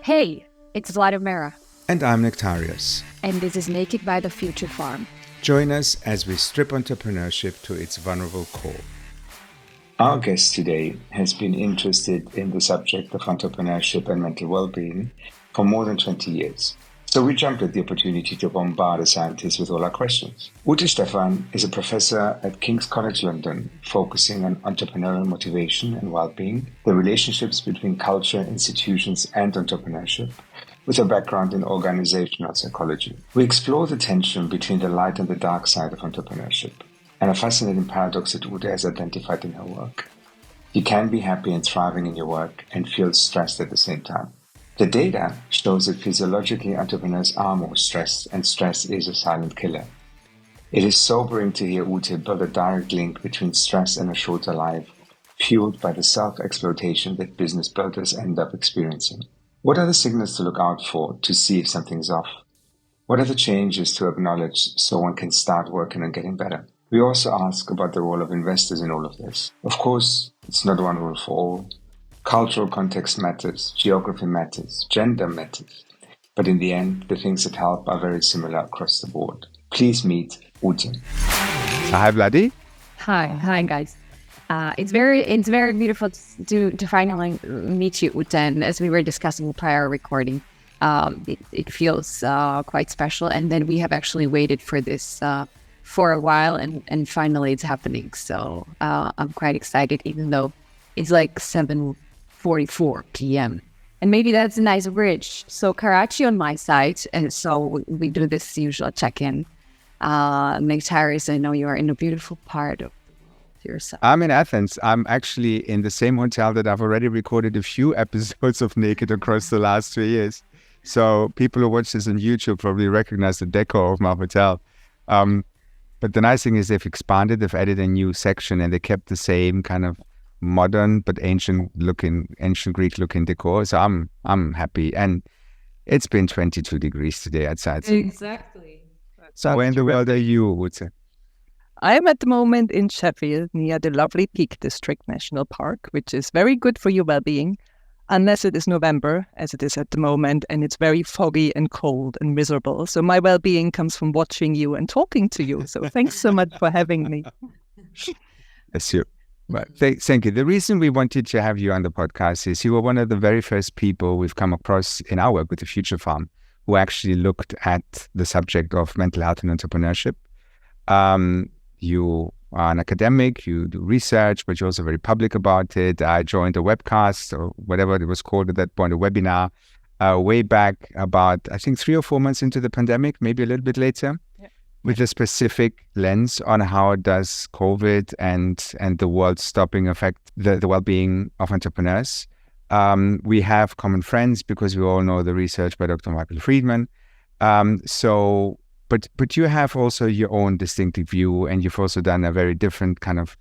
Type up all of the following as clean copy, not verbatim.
Hey, it's Vladimira. And I'm Nektarios. And this is Naked by the Future Farm. Join us as we strip entrepreneurship to its vulnerable core. Our guest today has been interested in the subject of entrepreneurship and mental well-being for more than 20 years. So we jumped at the opportunity to bombard a scientist with all our questions. Ute Stephan is a professor at King's College London, focusing on entrepreneurial motivation and well-being, the relationships between culture, institutions, and entrepreneurship, with a background in organizational psychology. We explore the tension between the light and the dark side of entrepreneurship, and a fascinating paradox that Ute has identified in her work. You can be happy and thriving in your work and feel stressed at the same time. The data shows that physiologically entrepreneurs are more stressed, and stress is a silent killer. It is sobering to hear Ute build a direct link between stress and a shorter life, fueled by the self-exploitation that business builders end up experiencing. What are the signals to look out for to see if something's off? What are the changes to acknowledge so one can start working on getting better? We also ask about the role of investors in all of this. Of course, it's not one rule for all. Cultural context matters, geography matters, gender matters. But in the end, the things that help are very similar across the board. Please meet Ute. Hi, Vladi. Hi, guys. It's very beautiful to finally meet you, Ute. And as we were discussing prior recording, it feels quite special. And then we have actually waited for this for a while, and finally it's happening. So I'm quite excited, even though it's like 7:44 p.m. And maybe that's a nice bridge. So Karachi on my side, and so we do this usual check-in. Nektarios, I know you are in a beautiful part of yourself. I'm in Athens. I'm actually in the same hotel that I've already recorded a few episodes of Naked across the last 3 years. So people who watch this on YouTube probably recognize the decor of my hotel. But the nice thing is they've expanded, they've added a new section, and they kept the same kind of modern but ancient Greek looking decor. So I'm happy. And it's been 22 degrees today outside. Exactly. So where in the world are you, Ute? I am at the moment in Sheffield near the lovely Peak District National Park, which is very good for your well-being, unless it is November, as it is at the moment, and it's very foggy and cold and miserable. So my well-being comes from watching you and talking to you. So thanks so much for having me. That's you. Well, thank you. The reason we wanted to have you on the podcast is you were one of the very first people we've come across in our work with the Future Farm who actually looked at the subject of mental health and entrepreneurship. You are an academic, you do research, but you're also very public about it. I joined a webcast or whatever it was called at that point, a webinar, way back about, I think, 3 or 4 months into the pandemic, maybe a little bit later, with a specific lens on how does COVID and the world stopping affect the well-being of entrepreneurs. We have common friends because we all know the research by Dr. Michael Friedman. But you have also your own distinctive view, and you've also done a very different kind of,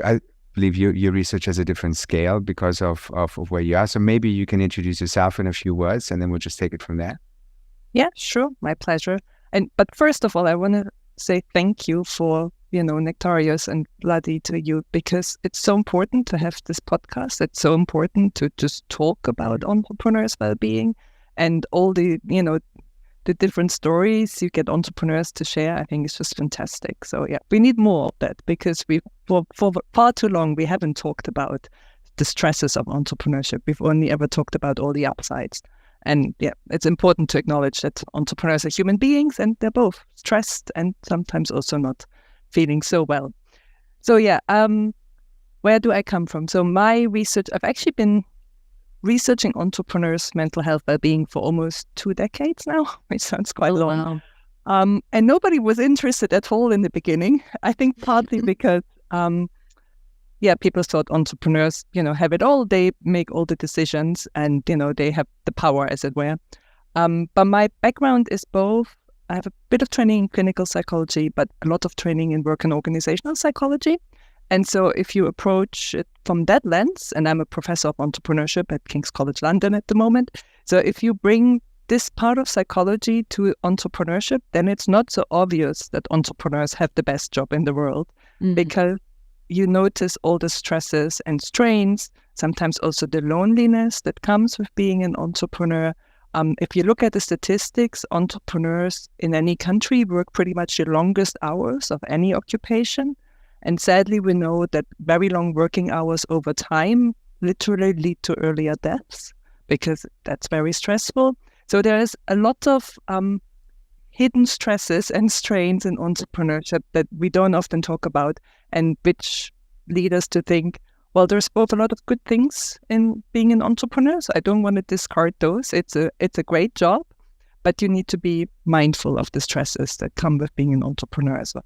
I believe your research has a different scale because of where you are. So maybe you can introduce yourself in a few words, and then we'll just take it from there. Yeah, sure. My pleasure. But first of all, I want to say thank you for, Nektarios and Vladi to you, because it's so important to have this podcast. It's so important to just talk about entrepreneurs' well-being and all the, the different stories you get entrepreneurs to share. I think it's just fantastic. So yeah, we need more of that, because for far too long, we haven't talked about the stresses of entrepreneurship. We've only ever talked about all the upsides. And yeah, it's important to acknowledge that entrepreneurs are human beings, and they're both stressed and sometimes also not feeling so well. So yeah, where do I come from? So my research, I've actually been researching entrepreneurs' mental health well-being for almost 2 decades now, which sounds quite long. Wow. And nobody was interested at all in the beginning. I think partly because people thought entrepreneurs, have it all. They make all the decisions and, they have the power, as it were. But my background is both. I have a bit of training in clinical psychology, but a lot of training in work and organizational psychology. And so if you approach it from that lens, and I'm a professor of entrepreneurship at King's College London at the moment. So if you bring this part of psychology to entrepreneurship, then it's not so obvious that entrepreneurs have the best job in the world, because you notice all the stresses and strains, sometimes also the loneliness that comes with being an entrepreneur. If you look at the statistics, entrepreneurs in any country work pretty much the longest hours of any occupation. And sadly, we know that very long working hours over time literally lead to earlier deaths because that's very stressful. So there is a lot of hidden stresses and strains in entrepreneurship that we don't often talk about, and which lead us to think, well, there's both a lot of good things in being an entrepreneur. So I don't want to discard those. It's a great job, but you need to be mindful of the stresses that come with being an entrepreneur as well.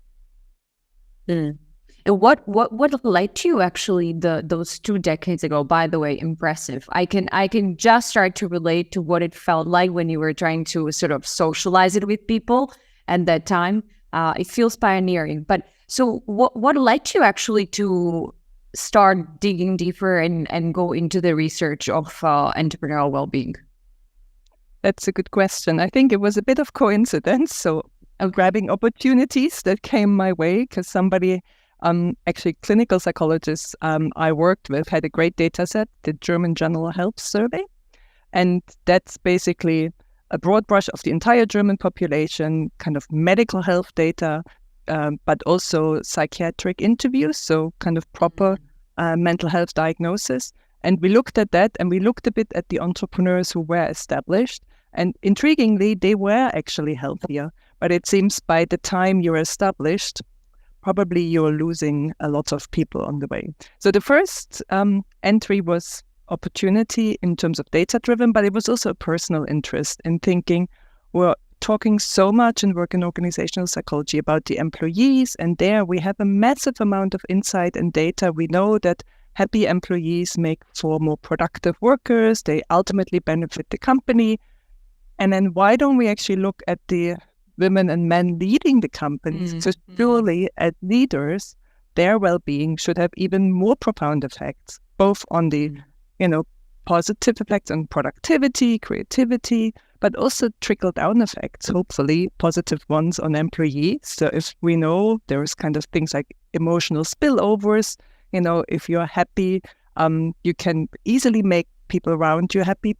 Mm. And what led to you actually those 2 decades ago? By the way, impressive. I can just start to relate to what it felt like when you were trying to sort of socialize it with people at that time. It feels pioneering. But so what led you actually to start digging deeper and go into the research of entrepreneurial well-being? That's a good question. I think it was a bit of coincidence. So grabbing opportunities that came my way because somebody, actually clinical psychologists I worked with had a great data set, the German General Health Survey. And that's basically a broad brush of the entire German population, kind of medical health data, but also psychiatric interviews, so kind of proper mental health diagnosis. And we looked at that, and we looked a bit at the entrepreneurs who were established. And intriguingly, they were actually healthier. But it seems by the time you're established, probably you're losing a lot of people on the way. So the first entry was opportunity in terms of data-driven, but it was also a personal interest in thinking, we're talking so much in work and organizational psychology about the employees, and there we have a massive amount of insight and data. We know that happy employees make for more productive workers. They ultimately benefit the company. And then why don't we actually look at the women and men leading the companies? So surely as leaders, their well-being should have even more profound effects, both on the, positive effects on productivity, creativity, but also trickle-down effects, hopefully positive ones on employees. So if we know there's kind of things like emotional spillovers, if you're happy, you can easily make people around you happy.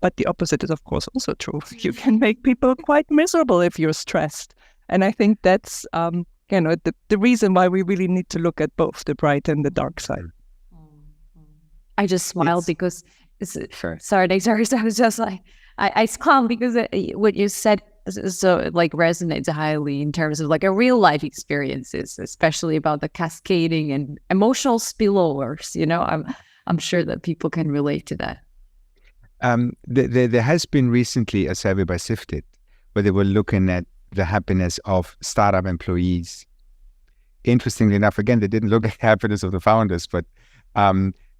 But the opposite is, of course, also true. You can make people quite miserable if you're stressed. And I think that's, the reason why we really need to look at both the bright and the dark side. I just smiled because, sorry, I was just like, I smiled because what you said so like resonates highly in terms of like a real life experiences, especially about the cascading and emotional spillovers. I'm sure that people can relate to that. There has been recently a survey by Sifted where they were looking at the happiness of startup employees. Interestingly enough, again, they didn't look at the happiness of the founders, but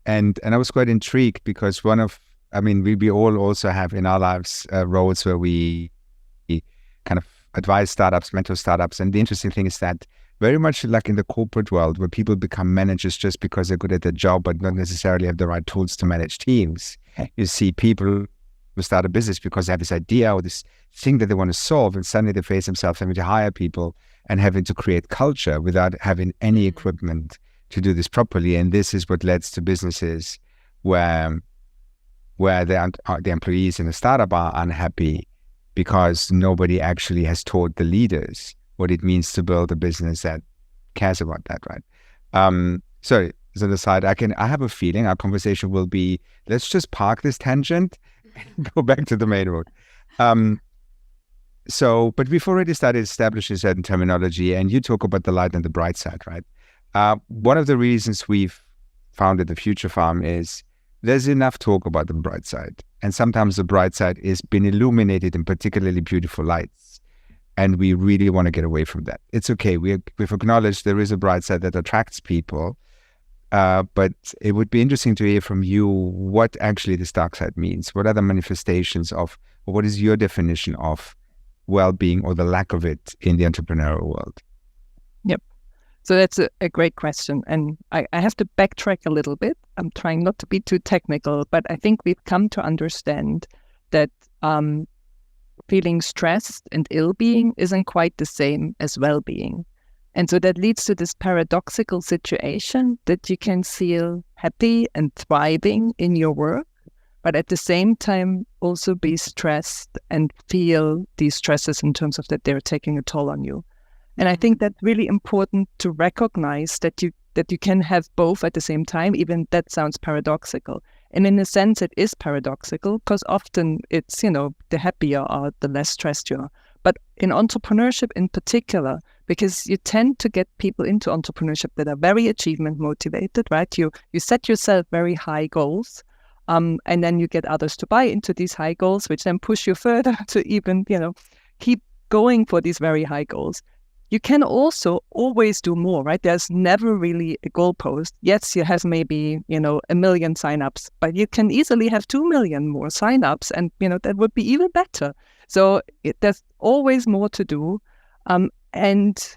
and I was quite intrigued because we all also have in our lives roles where we kind of advise startups, mentor startups, and the interesting thing is that very much like in the corporate world where people become managers just because they're good at their job but not necessarily have the right tools to manage teams. You see people who start a business because they have this idea or this thing that they want to solve, and suddenly they face themselves having to hire people and having to create culture without having any equipment to do this properly. And this is what leads to businesses where the employees in the startup are unhappy because nobody actually has taught the leaders what it means to build a business that cares about that, right? Sorry, as an aside, I have a feeling our conversation will be, let's just park this tangent and go back to the main road. But we've already started establishing certain terminology, and you talk about the light and the bright side, right? One of the reasons we've founded the Future Farm is there's enough talk about the bright side, and sometimes the bright side is been illuminated in particularly beautiful lights. And we really want to get away from that. It's okay. We've acknowledged there is a bright side that attracts people. But it would be interesting to hear from you what actually this dark side means. What are the manifestations of, or what is your definition of well-being or the lack of it in the entrepreneurial world? Yep. So that's a great question. And I have to backtrack a little bit. I'm trying not to be too technical, but I think we've come to understand that feeling stressed and ill-being isn't quite the same as well-being. And so that leads to this paradoxical situation that you can feel happy and thriving in your work, but at the same time also be stressed and feel these stresses in terms of that they're taking a toll on you. And I think that's really important to recognize that you can have both at the same time, even that sounds paradoxical. And in a sense, it is paradoxical because often it's, the happier are, the less stressed you are. But in entrepreneurship in particular, because you tend to get people into entrepreneurship that are very achievement motivated, right? You set yourself very high goals, and then you get others to buy into these high goals, which then push you further to even, keep going for these very high goals. You can also always do more, right? There's never really a goalpost. Yes, you have maybe, 1 million signups, but you can easily have 2 million more signups, and, that would be even better. So there's always more to do. And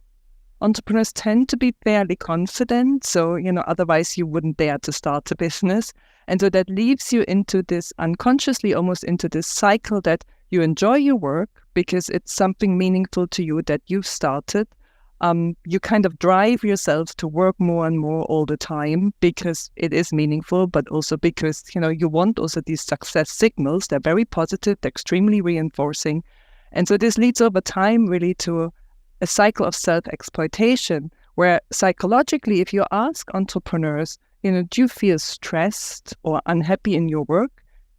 entrepreneurs tend to be fairly confident. So, otherwise you wouldn't dare to start a business. And so that leaves you into this unconsciously, almost into this cycle that you enjoy your work because it's something meaningful to you that you've started. You kind of drive yourself to work more and more all the time because it is meaningful, but also because, you want also these success signals. They're very positive, they're extremely reinforcing. And so this leads over time really to a cycle of self-exploitation where psychologically, if you ask entrepreneurs, do you feel stressed or unhappy in your work?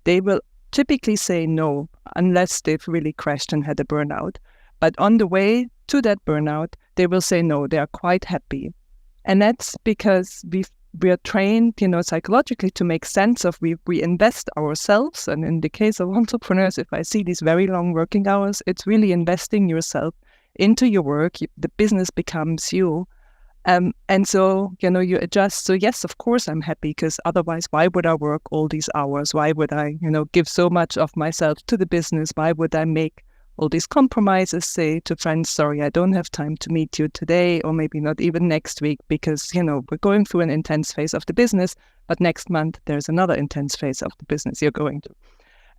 They will typically say no, unless they've really crashed and had a burnout. But on the way to that burnout, they will say no, they are quite happy. And that's because we are trained, psychologically to make sense of, we invest ourselves. And in the case of entrepreneurs, if I see these very long working hours, it's really investing yourself into your work. The business becomes you. And so, you adjust. So yes, of course, I'm happy because otherwise, why would I work all these hours? Why would I, give so much of myself to the business? Why would I make all these compromises, say to friends, sorry, I don't have time to meet you today, or maybe not even next week because, we're going through an intense phase of the business, but next month there's another intense phase of the business you're going to.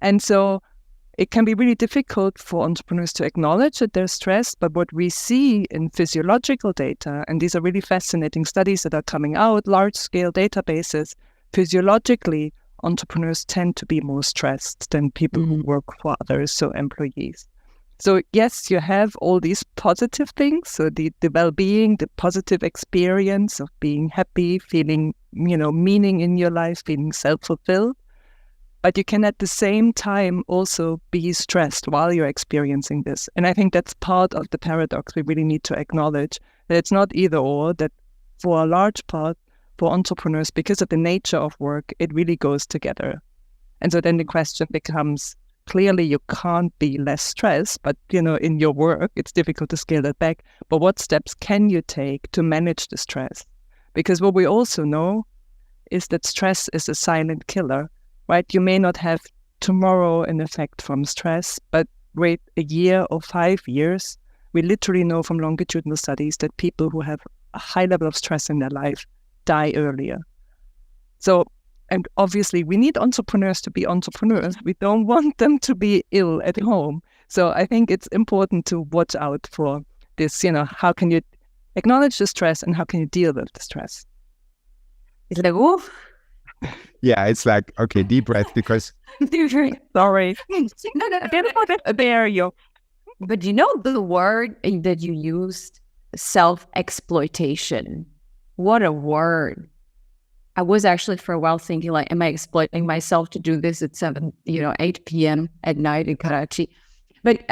And so it can be really difficult for entrepreneurs to acknowledge that they're stressed, but what we see in physiological data, and these are really fascinating studies that are coming out, large-scale databases, physiologically, entrepreneurs tend to be more stressed than people who work for others, so employees. So yes, you have all these positive things, so the well-being, the positive experience of being happy, feeling, meaning in your life, feeling self-fulfilled. But you can at the same time also be stressed while you're experiencing this. And I think that's part of the paradox we really need to acknowledge, that it's not either or, that for a large part, for entrepreneurs, because of the nature of work, it really goes together. And so then the question becomes, clearly you can't be less stressed, but in your work, it's difficult to scale that back. But what steps can you take to manage the stress? Because what we also know is that stress is a silent killer. Right? You may not have tomorrow an effect from stress, but wait a year or 5 years. We literally know from longitudinal studies that people who have a high level of stress in their life die earlier. So, and obviously we need entrepreneurs to be entrepreneurs. We don't want them to be ill at home. So I think it's important to watch out for this, how can you acknowledge the stress and how can you deal with the stress? It's like, oh. Yeah, it's like, okay, deep breath because... Sorry. No. There you. But the word that you used, self-exploitation. What a word. I was actually for a while thinking like, am I exploiting myself to do this at 8 p.m. at night in Karachi? But,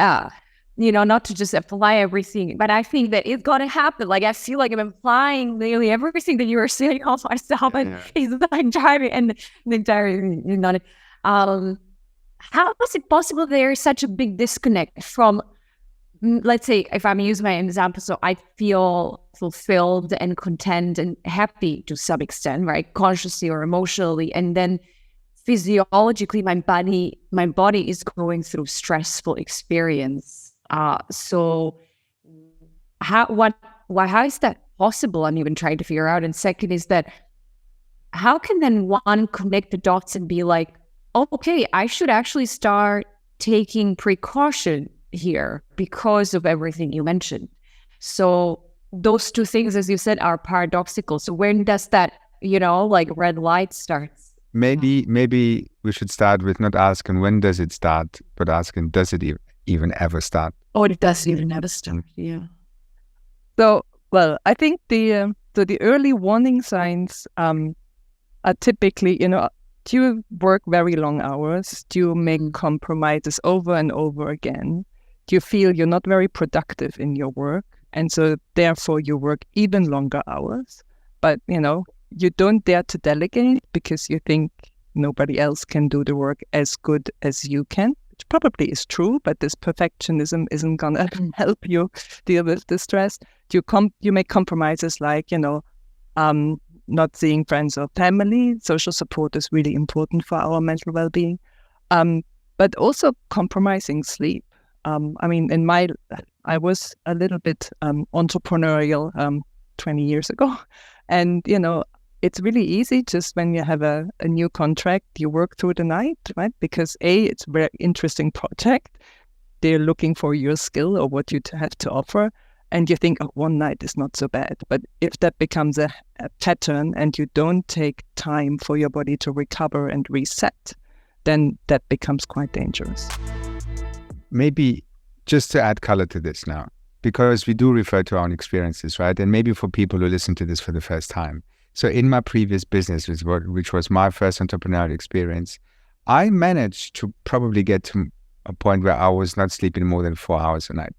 not to just apply everything, but I think that it's going to happen. Like, I feel like I'm applying nearly everything that you were saying on myself, and it's like driving and the entire, how is it possible there is such a big disconnect from, let's say, if I'm using my example, so I feel fulfilled and content and happy to some extent, right? Consciously or emotionally. And then physiologically, my body is going through stressful experience. So how is that possible? I'm even trying to figure out. And second is that how can then one connect the dots and be like, oh, okay, I should actually start taking precaution here because of everything you mentioned. So those two things, as you said, are paradoxical. So when does that, like red light starts? Maybe we should start with not asking when does it start, but asking does it even ever start? Oh, it doesn't even ever start. Yeah. So, well, I think the early warning signs are typically, do you work very long hours? Do you make compromises over and over again? Do you feel you're not very productive in your work? And so therefore you work even longer hours, but, you don't dare to delegate because you think nobody else can do the work as good as you can, which probably is true, but this perfectionism isn't going to help you deal with the stress. You make compromises like, not seeing friends or family. Social support is really important for our mental well-being, but also compromising sleep. I was a little bit entrepreneurial 20 years ago, and it's really easy just when you have a new contract, you work through the night, right? Because it's a very interesting project. They're looking for your skill or what you have to offer. And you think, one night is not so bad. But if that becomes a pattern and you don't take time for your body to recover and reset, then that becomes quite dangerous. Maybe just to add color to this now, because we do refer to our own experiences, right? And maybe for people who listen to this for the first time. So in my previous business, which was my first entrepreneurial experience, I managed to probably get to a point where I was not sleeping more than 4 hours a night.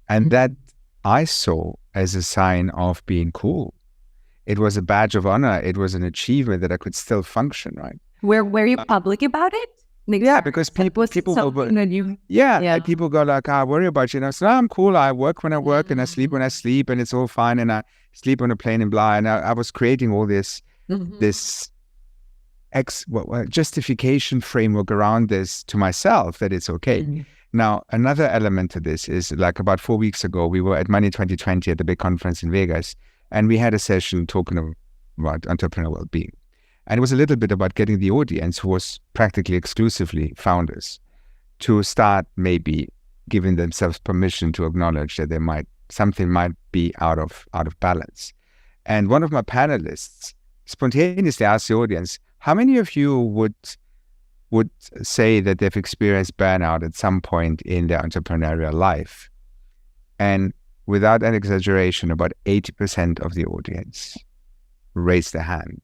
And that I saw as a sign of being cool. It was a badge of honor. It was an achievement that I could still function, right? Were you public about it? Yeah, because people people go like, I worry about you. And I said, I'm cool. I work when I work and I sleep when I sleep and it's all fine. And I sleep on a plane and blah. And I was creating all this justification framework around this to myself that it's okay. Now, another element to this is like about 4 weeks ago, we were at Money 2020 at the big conference in Vegas, and we had a session talking about entrepreneurial well-being. And it was a little bit about getting the audience, who was practically exclusively founders, to start maybe giving themselves permission to acknowledge that something might be out of balance. And one of my panelists spontaneously asked the audience, how many of you would say that they've experienced burnout at some point in their entrepreneurial life? And without an exaggeration, about 80% of the audience raised their hand.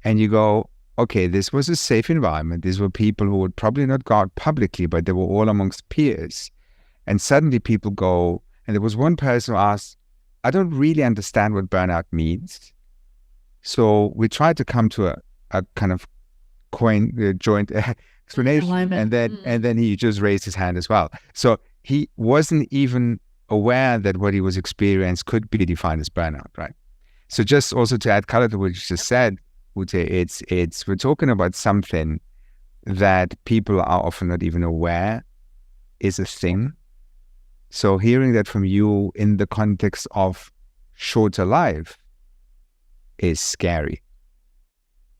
And you go, okay, this was a safe environment. These were people who would probably not go out publicly, but they were all amongst peers. And suddenly people go, and there was one person who asked, I don't really understand what burnout means. So we tried to come to a kind of joint explanation, and then he just raised his hand as well. So he wasn't even aware that what he was experiencing could be defined as burnout, right? So just also to add color to what you just said, Ute, we're talking about something that people are often not even aware is a thing. So hearing that from you in the context of shorter life is scary.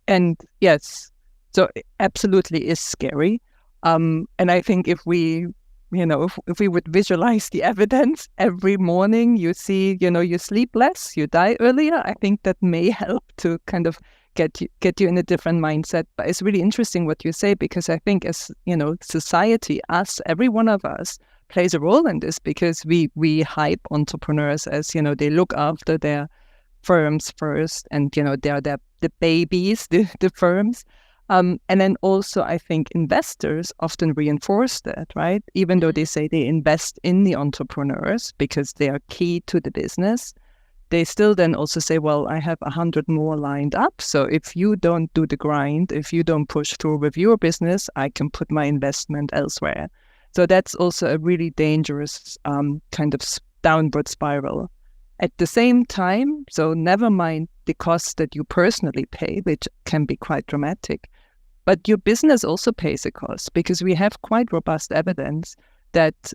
And yes, so it absolutely is scary. And I think if we would visualize the evidence every morning, you see, you sleep less, you die earlier. I think that may help to kind of get you in a different mindset. But it's really interesting what you say, because I think as, society, every one of us plays a role in this, because we hype entrepreneurs as, they look after their firms first, and, they're the babies, the firms. And then also, I think investors often reinforce that, right? Even though they say they invest in the entrepreneurs because they are key to the business, they still then also say, well, I have 100 more lined up. So if you don't do the grind, if you don't push through with your business, I can put my investment elsewhere. So that's also a really dangerous kind of downward spiral. At the same time, so never mind the costs that you personally pay, which can be quite dramatic, but your business also pays a cost, because we have quite robust evidence that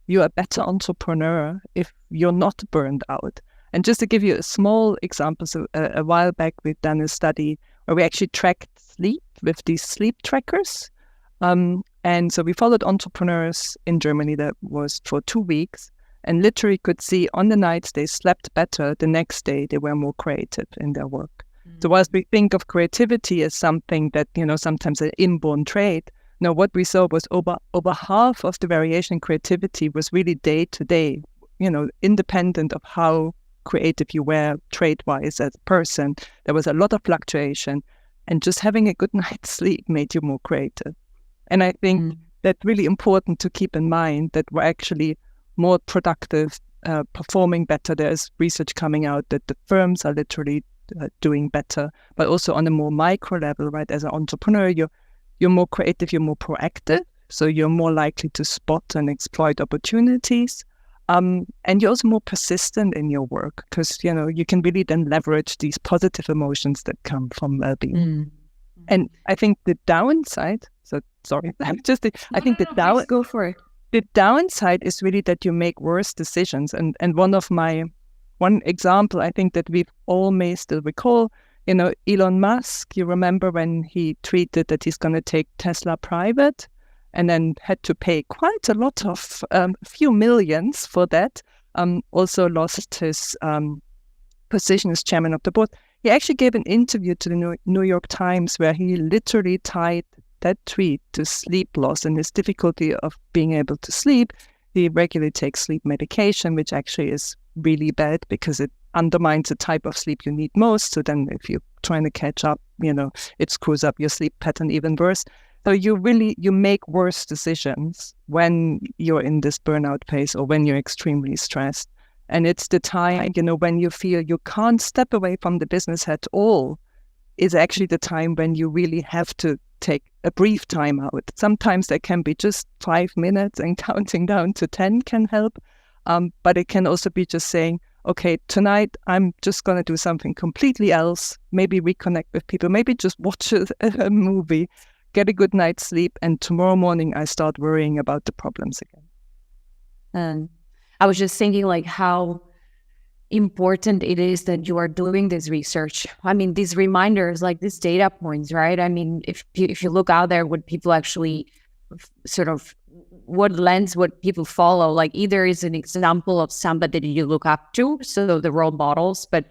you're a better entrepreneur if you're not burned out. And just to give you a small example, so a while back we've done a study where we actually tracked sleep with these sleep trackers. And so we followed entrepreneurs in Germany. That was for 2 weeks. and literally could see on the nights they slept better, the next day they were more creative in their work. So whilst we think of creativity as something that, sometimes an inborn trait, no, what we saw was over half of the variation in creativity was really day to day, independent of how creative you were trait-wise as a person. There was a lot of fluctuation, and just having a good night's sleep made you more creative. And I think that's really important to keep in mind, that we're actually more productive, performing better. There's research coming out that the firms are literally doing better, but also on a more micro level, right? As an entrepreneur, you're more creative, you're more proactive, so you're more likely to spot and exploit opportunities. And you're also more persistent in your work, because, you can really then leverage these positive emotions that come from well-being. And I think the downside, I think go for it. The downside is really that you make worse decisions. And one example, I think that we all may still recall, Elon Musk, you remember when he tweeted that he's going to take Tesla private, and then had to pay quite a lot of, a few millions for that. Also lost his position as chairman of the board. He actually gave an interview to the New York Times where he literally tied that tweet to sleep loss and his difficulty of being able to sleep. He regularly takes sleep medication, which actually is really bad because it undermines the type of sleep you need most. So then if you're trying to catch up, it screws up your sleep pattern even worse. So you make worse decisions when you're in this burnout phase or when you're extremely stressed. And it's the time, when you feel you can't step away from the business at all, is actually the time when you really have to take a brief time out. Sometimes that can be just 5 minutes, and counting down to 10 can help. But it can also be just saying, okay, tonight I'm just going to do something completely else, maybe reconnect with people, maybe just watch a movie, get a good night's sleep, and tomorrow morning I start worrying about the problems again. I was just thinking how important it is that you are doing this research. I mean, these reminders, these data points, right? I mean, if you look out there, what people actually what people follow, either is an example of somebody that you look up to, so the role models, but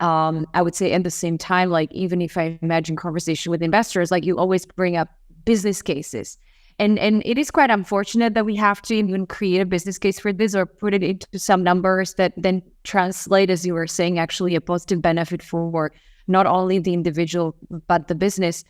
I would say at the same time, even if I imagine conversation with investors, you always bring up business cases. And it is quite unfortunate that we have to even create a business case for this or put it into some numbers that then translate, as you were saying, actually a positive benefit for not only the individual, but the business.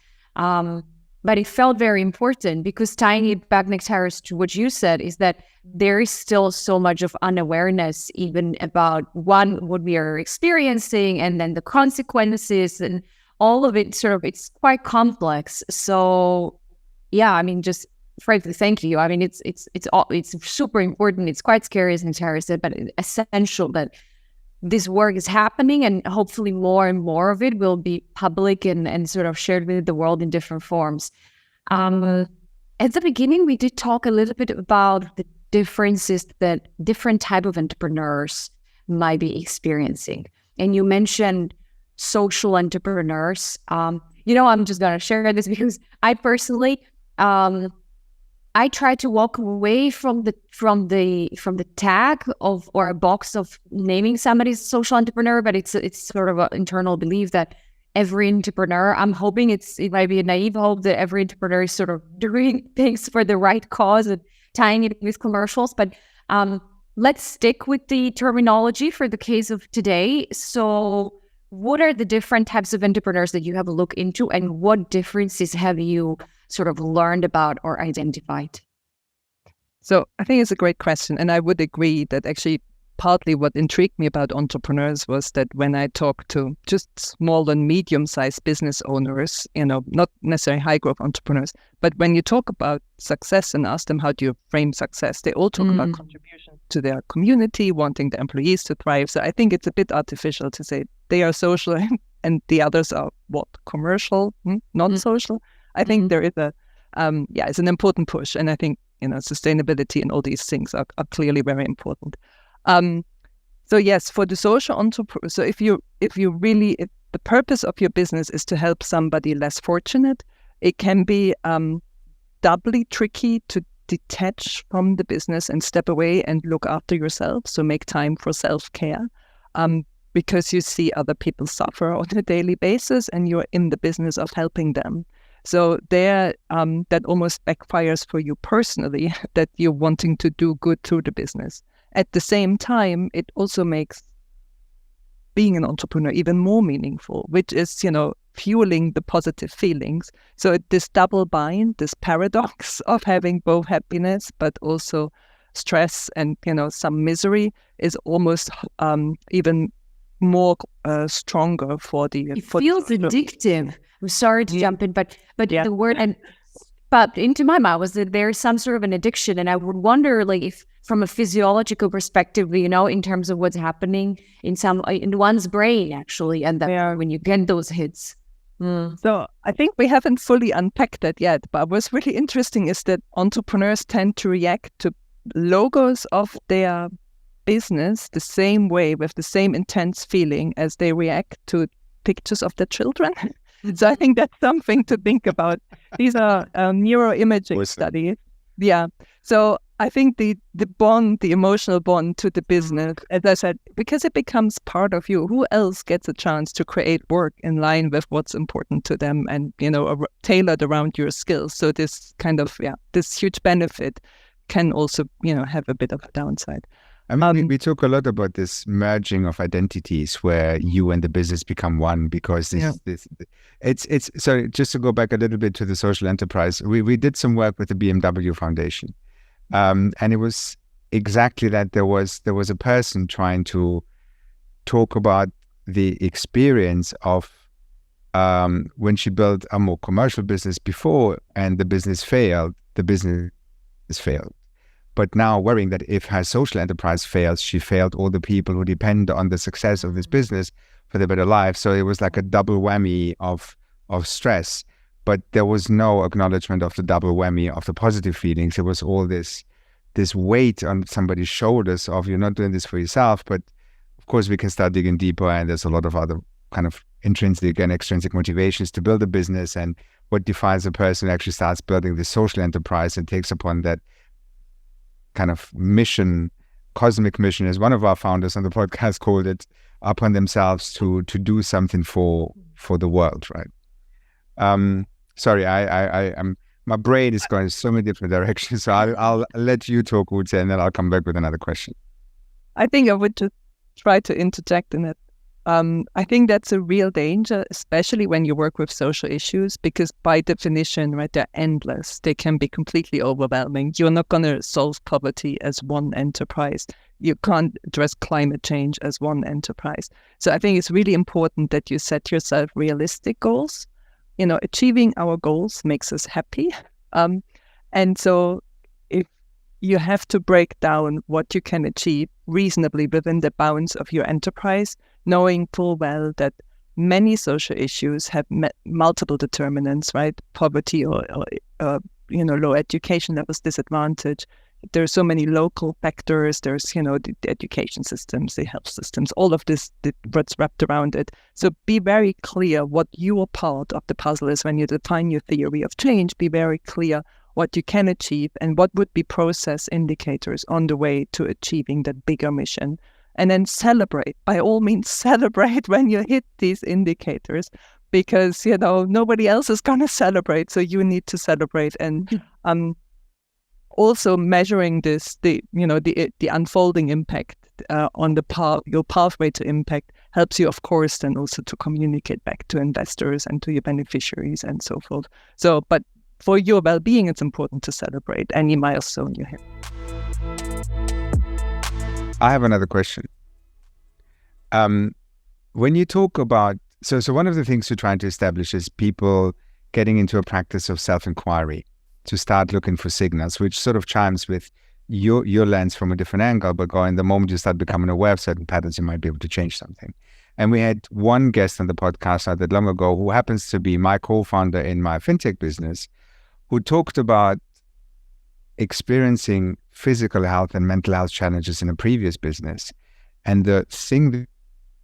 But it felt very important because tying it back, Nektarios, to what you said, is that there is still so much of unawareness even about what we are experiencing and then the consequences and all of it it's quite complex. So yeah, I mean, just frankly, thank you. I mean, it's super important. It's quite scary, as Nektarios said, but it's essential that this work is happening, and hopefully more and more of it will be public and shared with the world in different forms. At the beginning, we did talk a little bit about the differences that different type of entrepreneurs might be experiencing. And you mentioned social entrepreneurs. I'm just going to share this because I personally, I try to walk away from the tag of or a box of naming somebody a social entrepreneur, but it's sort of an internal belief that every entrepreneur, I'm hoping it might be a naive hope that every entrepreneur is sort of doing things for the right cause and tying it with commercials. But let's stick with the terminology for the case of today. So what are the different types of entrepreneurs that you have a look into, and what differences have you learned about or identified? So I think it's a great question. And I would agree that actually partly what intrigued me about entrepreneurs was that when I talk to just small and medium-sized business owners, not necessarily high-growth entrepreneurs, but when you talk about success and ask them, how do you frame success? They all talk about contribution to their community, wanting the employees to thrive. So I think it's a bit artificial to say they are social and the others are commercial, non-social. I think there is it's an important push. And I think, sustainability and all these things are clearly very important. So yes, for the social entrepreneur, so if the purpose of your business is to help somebody less fortunate, it can be doubly tricky to detach from the business and step away and look after yourself. So make time for self-care, because you see other people suffer on a daily basis and you're in the business of helping them. So there, that almost backfires for you personally, that you're wanting to do good through the business. At the same time, it also makes being an entrepreneur even more meaningful, which is, fueling the positive feelings. So this double bind, this paradox of having both happiness, but also stress and, some misery is almost even more stronger for the... It feels addictive. I'm sorry to jump in, but the word and popped into my mind was that there's some sort of an addiction, and I would wonder, like, if from a physiological perspective, in terms of what's happening in one's brain, actually, and that when you get those hits. So I think we haven't fully unpacked that yet, but what's really interesting is that entrepreneurs tend to react to logos of their business the same way, with the same intense feeling as they react to pictures of their children. So I think that's something to think about. These are neuroimaging studies. Yeah. So I think the bond, the emotional bond to the business, as I said, because it becomes part of you, who else gets a chance to create work in line with what's important to them and, tailored around your skills. So this kind of, this huge benefit can also, have a bit of a downside. I mean, we talk a lot about this merging of identities where you and the business become one, because it's sorry, just to go back a little bit to the social enterprise, we did some work with the BMW Foundation, and it was exactly that. There was a person trying to talk about the experience of when she built a more commercial business before, and the business failed. But now worrying that if her social enterprise fails, she failed all the people who depend on the success of this business for their better life. So it was like a double whammy of stress, but there was no acknowledgement of the double whammy of the positive feelings. It was all this weight on somebody's shoulders of, you're not doing this for yourself, but of course we can start digging deeper, and there's a lot of other kind of intrinsic and extrinsic motivations to build a business, and what defines a person who actually starts building this social enterprise and takes upon that kind of mission, cosmic mission, as one of our founders on the podcast called it, upon themselves to do something for the world, right? Sorry, I'm my brain is going so many different directions, so I'll let you talk, Ute, and then I'll come back with another question. I think I would just try to interject in it. I think that's a real danger, especially when you work with social issues, because by definition, right, they're endless. They can be completely overwhelming. You're not going to solve poverty as one enterprise. You can't address climate change as one enterprise. So I think it's really important that you set yourself realistic goals. Achieving our goals makes us happy. And so if you have to break down what you can achieve reasonably within the bounds of your enterprise, knowing full well that many social issues have multiple determinants, right? Poverty or low education levels, disadvantage. There are so many local factors. There's, the education systems, the health systems, all of this, what's wrapped around it. So be very clear what your part of the puzzle is when you define your theory of change. Be very clear what you can achieve and what would be process indicators on the way to achieving that bigger mission. And then celebrate, by all means, celebrate when you hit these indicators, because, nobody else is going to celebrate. So you need to celebrate. And also measuring the unfolding impact on your pathway to impact helps you, of course, then also to communicate back to investors and to your beneficiaries and so forth. So, but for your well-being, it's important to celebrate any milestone you hit. I have another question. When you talk about, so one of the things you're trying to establish is people getting into a practice of self-inquiry, to start looking for signals, which sort of chimes with your lens from a different angle, but going, the moment you start becoming aware of certain patterns, you might be able to change something. And we had one guest on the podcast not that long ago, who happens to be my co-founder in my fintech business, who talked about experiencing physical health and mental health challenges in a previous business. And the thing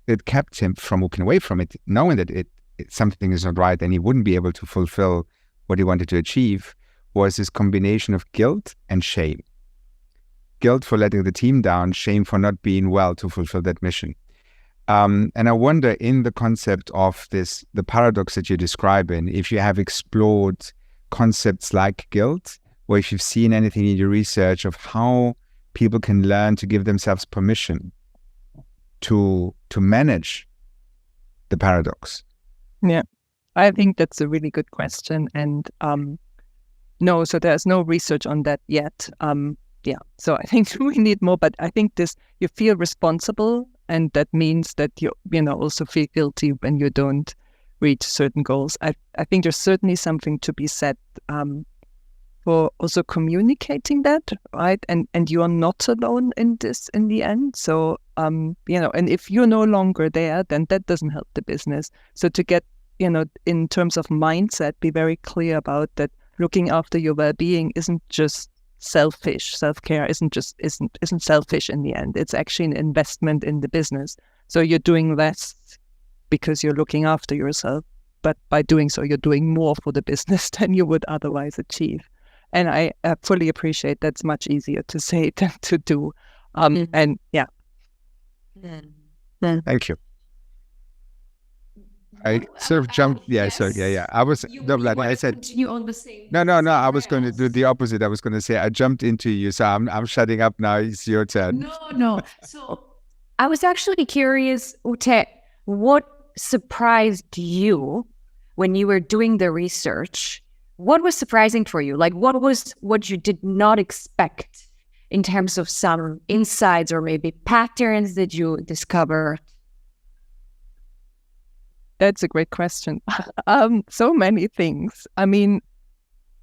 that kept him from walking away from it, knowing that something is not right and he wouldn't be able to fulfill what he wanted to achieve, was this combination of guilt and shame. Guilt for letting the team down, shame for not being well to fulfill that mission. And I wonder, in the concept of this, the paradox that you're describing, if you have explored concepts like guilt, or if you've seen anything in your research of how people can learn to give themselves permission to manage the paradox. Yeah, I think that's a really good question. And no, so there's no research on that yet. Yeah, so I think we need more, but I think you feel responsible, and that means that you also feel guilty when you don't reach certain goals. I think there's certainly something to be said for also communicating that, right? And you are not alone in this in the end. So, and if you're no longer there, then that doesn't help the business. So to get, in terms of mindset, be very clear about that. Looking after your well-being isn't just selfish. Self-care isn't selfish in the end. It's actually an investment in the business. So you're doing less because you're looking after yourself, but by doing so, you're doing more for the business than you would otherwise achieve. And I fully appreciate that's much easier to say than to do. And yeah. Thank you. I sort of jumped. Yeah, yes. So yeah. I was I said you on the same. No. I was going to do the opposite. I was going to say I jumped into you, so I'm shutting up now. It's your turn. No. So I was actually curious, Ute, what surprised you when you were doing the research? What was surprising for you? Like, what you did not expect in terms of some insights or maybe patterns that you discovered? That's a great question. So many things. I mean,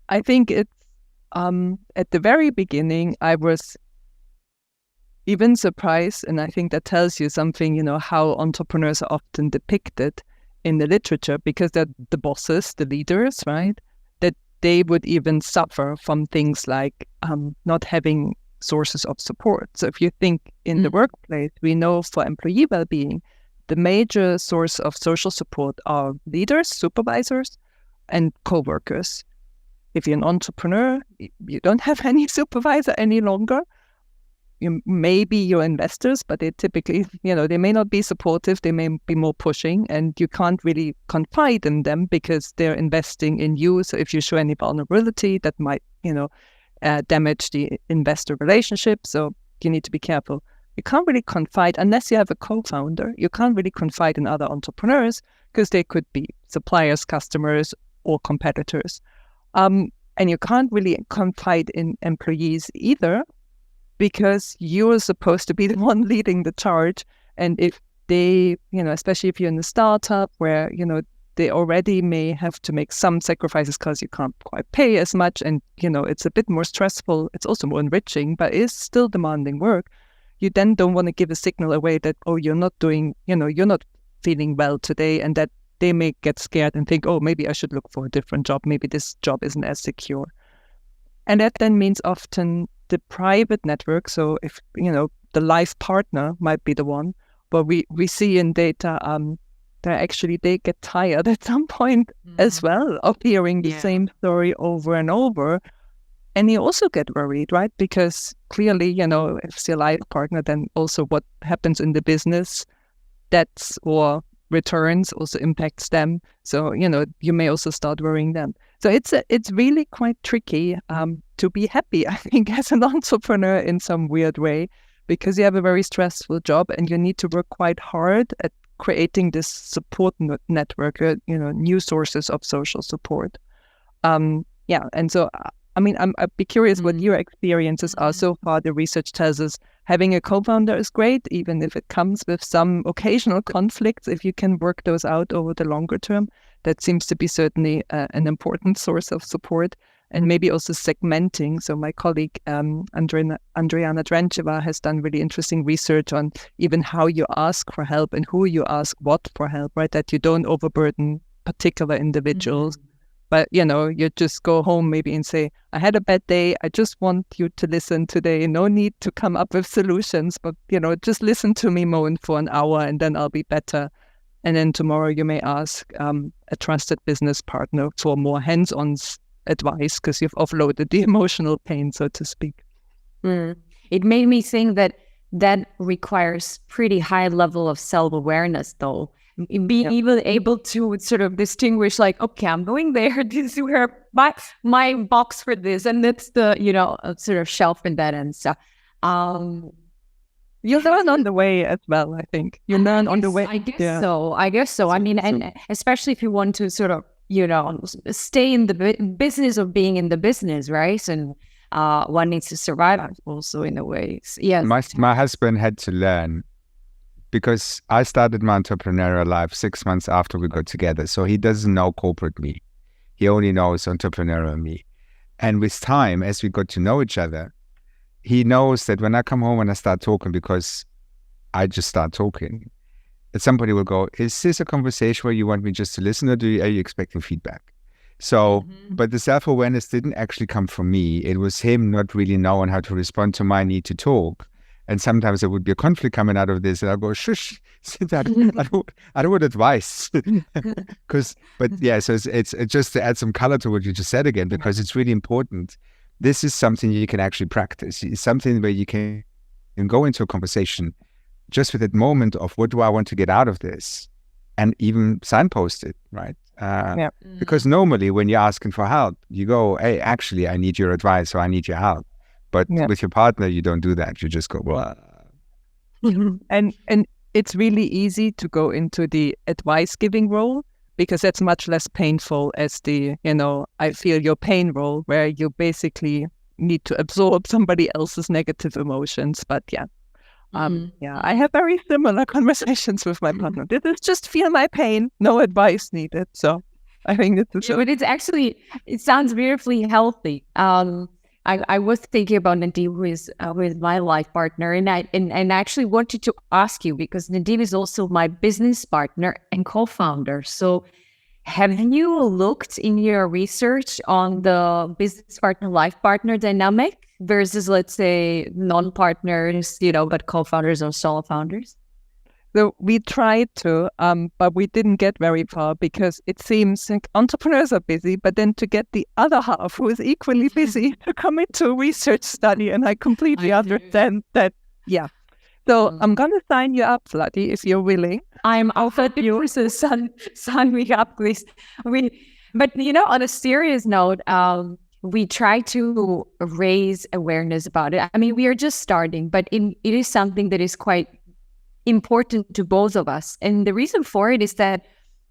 I think it's at the very beginning, I was even surprised, and I think that tells you something, how entrepreneurs are often depicted in the literature, because they're the bosses, the leaders, right? That they would even suffer from things like not having sources of support. So if you think in the workplace, we know for employee well-being, the major source of social support are leaders, supervisors, and co-workers. If you're an entrepreneur, you don't have any supervisor any longer. You may be your investors, but they typically, they may not be supportive. They may be more pushing, and you can't really confide in them because they're investing in you. So if you show any vulnerability, that might, damage the investor relationship. So you need to be careful. You can't really confide, unless you have a co-founder, you can't really confide in other entrepreneurs because they could be suppliers, customers, or competitors. And you can't really confide in employees either, because you're supposed to be the one leading the charge. And if they, especially if you're in a startup where, they already may have to make some sacrifices because you can't quite pay as much. And, it's a bit more stressful. It's also more enriching, but it's still demanding work. You then don't want to give a signal away that, you're not doing, you're not feeling well today, and that they may get scared and think, maybe I should look for a different job. Maybe this job isn't as secure. And that then means often the private network. So if, the life partner might be the one, but we see in data that actually they get tired at some point as well of hearing the same story over and over. And you also get worried, right? Because clearly, if it's your life partner, then also what happens in the business, debts or returns also impacts them. So, you may also start worrying them. So it's really quite tricky to be happy, I think, as an entrepreneur in some weird way, because you have a very stressful job and you need to work quite hard at creating this support network, new sources of social support. And so I'd be curious what your experiences are so far. The research tells us having a co-founder is great, even if it comes with some occasional conflicts. If you can work those out over the longer term, that seems to be certainly an important source of support. And maybe also segmenting. So my colleague, Andriana Drencheva, has done really interesting research on even how you ask for help and who you ask what for help, right? That you don't overburden particular individuals. But, you just go home maybe and say, I had a bad day. I just want you to listen today. No need to come up with solutions, but, just listen to me moan for an hour and then I'll be better. And then tomorrow you may ask a trusted business partner for more hands-on advice because you've offloaded the emotional pain, so to speak. It made me think that requires pretty high level of self-awareness, though. Being even able to sort of distinguish, like, okay, I'm going there. This is where my box for this, and that's the sort of shelf in that and stuff. You learn on the way as well. I think you learn on the way. I guess so. I mean, and especially if you want to sort of stay in the business of being in the business, right? And one needs to survive also in a way. Yes. My husband had to learn, because I started my entrepreneurial life 6 months after we got together. So he doesn't know corporate me. He only knows entrepreneurial me. And with time, as we got to know each other, he knows that when I come home and I start talking, because I just start talking, that somebody will go, is this a conversation where you want me just to listen, or are you expecting feedback? So, but the self-awareness didn't actually come from me. It was him not really knowing how to respond to my need to talk. And sometimes there would be a conflict coming out of this, and I'll go, shush, I don't want advice. But yeah, so it's just to add some color to what you just said again, because it's really important. This is something you can actually practice. It's something where you can go into a conversation just with that moment of, what do I want to get out of this? And even signpost it, right? Because normally when you're asking for help, you go, hey, actually, I need your advice, or I need your help. But with your partner, you don't do that. You just go, blah. And it's really easy to go into the advice giving role, because that's much less painful as the, I feel your pain role, where you basically need to absorb somebody else's negative emotions. But I have very similar conversations with my partner. This is just feel my pain, no advice needed. So I think this is... But it sounds beautifully healthy. I was thinking about Nadim, who is my life partner, and I actually wanted to ask you, because Nadim is also my business partner and co-founder. So, have you looked in your research on the business partner life partner dynamic versus, let's say, non-partners, but co-founders or solo founders? So we tried to, but we didn't get very far, because it seems like entrepreneurs are busy, but then to get the other half who is equally busy to come into a research study, and I completely understand that. Yeah. So I'm going to sign you up, Vladi, if you're willing. I'm offered you, so sign me up, please. But on a serious note, we try to raise awareness about it. I mean, we are just starting, but it is something that is quite important to both of us. And the reason for it is that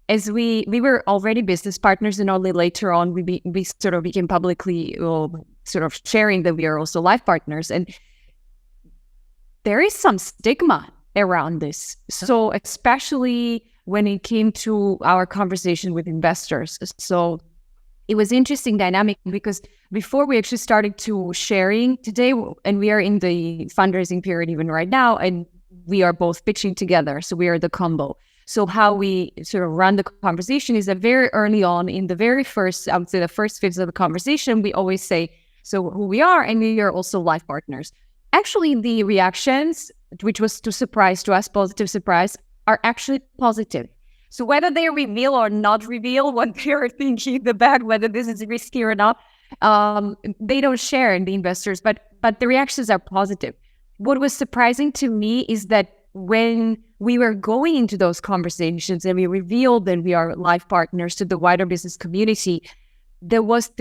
as we were already business partners, and only later on we sort of became publicly sort of sharing that we are also life partners. And there is some stigma around this. So especially when it came to our conversation with investors. So it was interesting dynamic, because before we actually started to sharing today, and we are in the fundraising period even right now, and we are both pitching together. So we are the combo. So how we sort of run the conversation is that very early on, in the very first, I would say the first fifth of the conversation, we always say, so who we are, and we are also life partners. Actually, the reactions, which was to us, positive surprise, are actually positive. So whether they reveal or not reveal what they are thinking in the back, whether this is risky or not, they don't share in the investors, but the reactions are positive. What was surprising to me is that when we were going into those conversations and we revealed that we are life partners to the wider business community, there was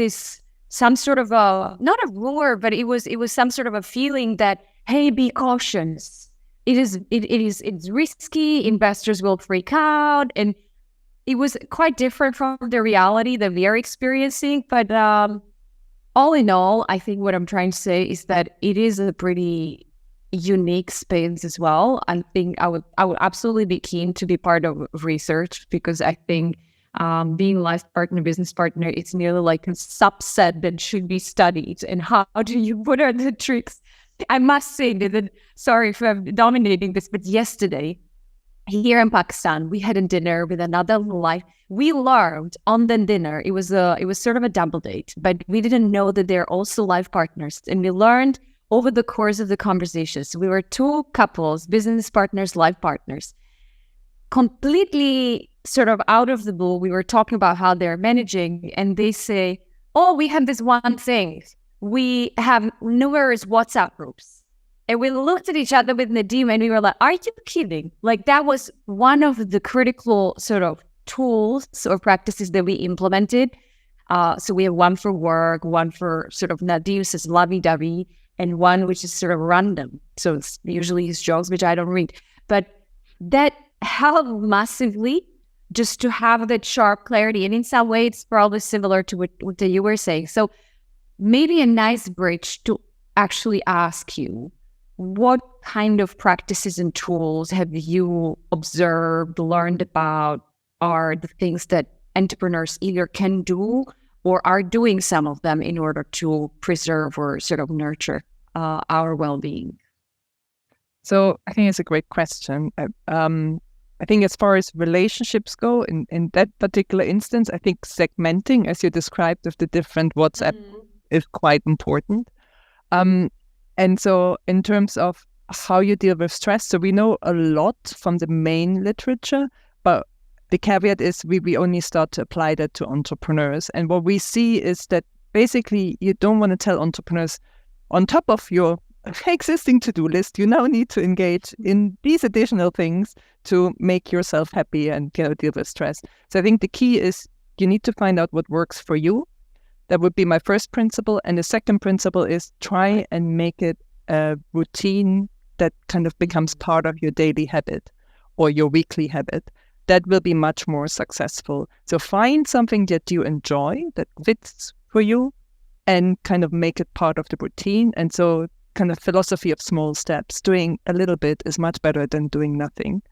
some sort of not a rumor, but it was some sort of a feeling that, hey, be cautious. It's risky. Investors will freak out, and it was quite different from the reality that we are experiencing. But all in all, I think what I'm trying to say is that it is a pretty unique space as well. I think I would absolutely be keen to be part of research, because I think being life partner, business partner, it's nearly like a subset that should be studied. And what are the tricks? I must say that, sorry if I'm dominating this, but yesterday here in Pakistan, we had a dinner with another life. We learned on the dinner, it was sort of a double date, but we didn't know that they're also life partners. And we learned over the course of the conversations. We were two couples, business partners, life partners, completely sort of out of the blue. We were talking about how they're managing, and they say, oh, we have this one thing. We have numerous WhatsApp groups. And we looked at each other with Nadim and we were like, are you kidding? Like that was one of the critical sort of tools or practices that we implemented. So we have one for work, one for sort of Nadim's lovey-dovey, and one which is sort of random. So it's usually his jokes, which I don't read. But that helped massively just to have that sharp clarity. And in some way, it's probably similar to what you were saying. So maybe a nice bridge to actually ask you, what kind of practices and tools have you observed, learned about, are the things that entrepreneurs either can do or are doing some of them in order to preserve or sort of nurture our well-being? So I think it's a great question. I think as far as relationships go, in that particular instance, I think segmenting, as you described, of the different WhatsApp is quite important. And so in terms of how you deal with stress, so we know a lot from the main literature, but the caveat is we only start to apply that to entrepreneurs. And what we see is that basically you don't want to tell entrepreneurs, on top of your existing to-do list, you now need to engage in these additional things to make yourself happy and deal with stress. So I think the key is you need to find out what works for you. That would be my first principle. And the second principle is try and make it a routine that kind of becomes part of your daily habit or your weekly habit. That will be much more successful. So find something that you enjoy, that fits for you, and kind of make it part of the routine. And so kind of philosophy of small steps, doing a little bit is much better than doing nothing.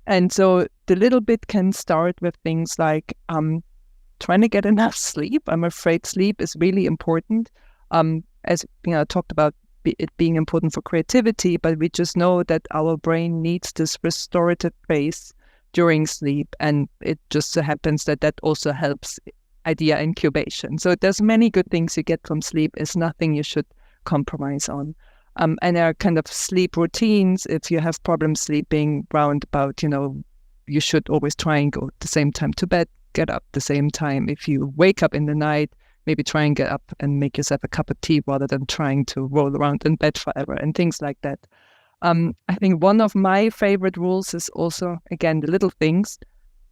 And so the little bit can start with things like trying to get enough sleep. I'm afraid sleep is really important. As you know, I talked about it being important for creativity, but we just know that our brain needs this restorative phase during sleep, and it just so happens that that also helps idea incubation. So there's many good things you get from sleep. It's nothing you should compromise on. And there are kind of sleep routines. If you have problems sleeping, round about, you should always try and go at the same time to bed, get up the same time. If you wake up in the night, maybe try and get up and make yourself a cup of tea rather than trying to roll around in bed forever and things like that. I think one of my favorite rules is also, again, the little things.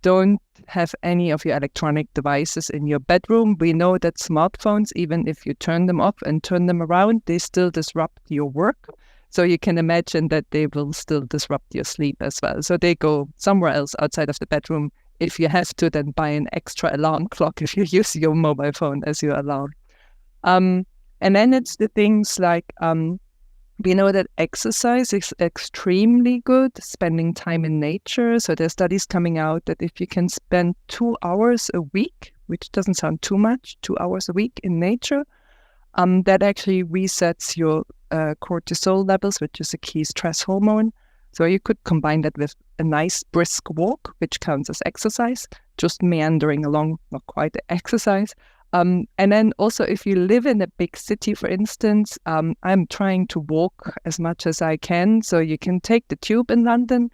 Don't have any of your electronic devices in your bedroom. We know that smartphones, even if you turn them off and turn them around, they still disrupt your work. So you can imagine that they will still disrupt your sleep as well. So they go somewhere else outside of the bedroom. If you have to, then buy an extra alarm clock if you use your mobile phone as your alarm. And then it's the things like, we know that exercise is extremely good, spending time in nature. So there's studies coming out that if you can spend 2 hours a week, which doesn't sound too much, 2 hours a week in nature, that actually resets your cortisol levels, which is a key stress hormone. So you could combine that with a nice brisk walk, which counts as exercise, just meandering along, not quite exercise. And then also if you live in a big city, for instance, I'm trying to walk as much as I can. So you can take the tube in London,